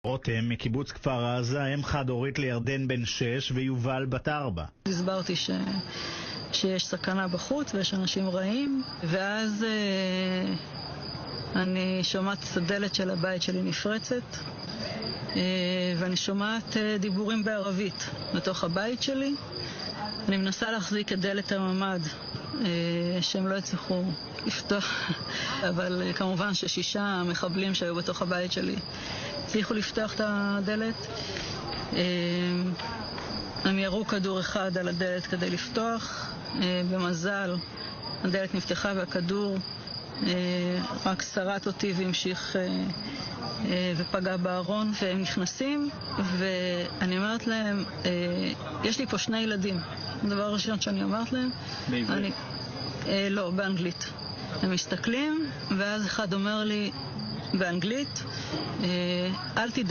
רותם מקיבוץ כפר עזה, אם חד הורית לירדן בן 6 ויובל בת 4. הסברתי שיש סכנה בחוץ ויש אנשים רעים, ואז אני שומעת את הדלת של הבית שלי נפרצת, ואני שומעת דיבורים בערבית בתוך הבית שלי. אני מנסה להחזיק את דלת הממ"ד, שהם לא יצליחו לפתוח, אבל כמובן ש6 מחבלים שהיו בתוך הבית שלי הצליחו לפתוח את הדלת. הם ירו כדור אחד על הדלת כדי לפתוח, במזל הדלת נפתחה והכדור רק שרט אותי והמשיך ופגע בארון, והם נכנסים ואני אומרת להם, יש לי פה 2 ילדים. הדבר הראשון שאני אומרת להם, לא, באנגלית. הם מסתכלים ואז אחד אומר לי באנגלית, אל תדאגו.